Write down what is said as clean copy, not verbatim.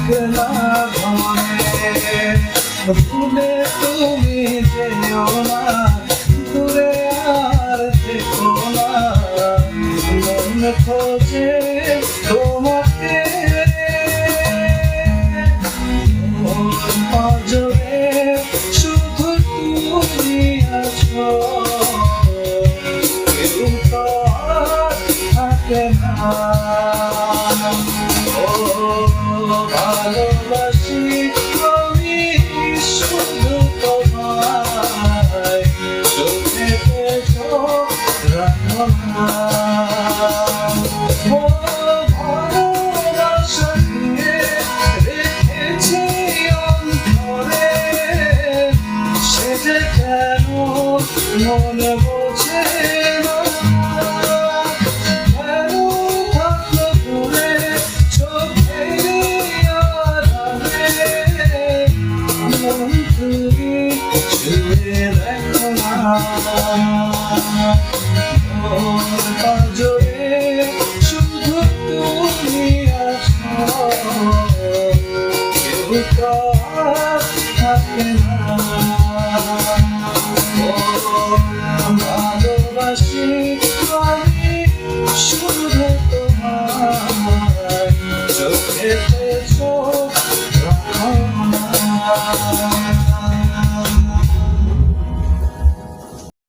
থাকে না ঘরে ভুলে তুমি যেও না দূরে আর থেকো না মন খোঁজে তোমাকে ওর পাঁজরে শুধু তুমি আছো কেউ তো আর থাকে না ও ভালোবাসি আমি শুধু তোমায় চোখেতে চোখ রাখো না ও ভালোবাসা দিয়ে রেখেছি অন্তরে সে যে কেন মনে বোঝে না পাঁজরে শুধু তুমি আছো কেউ তো আর থাকে না ভালোবাসি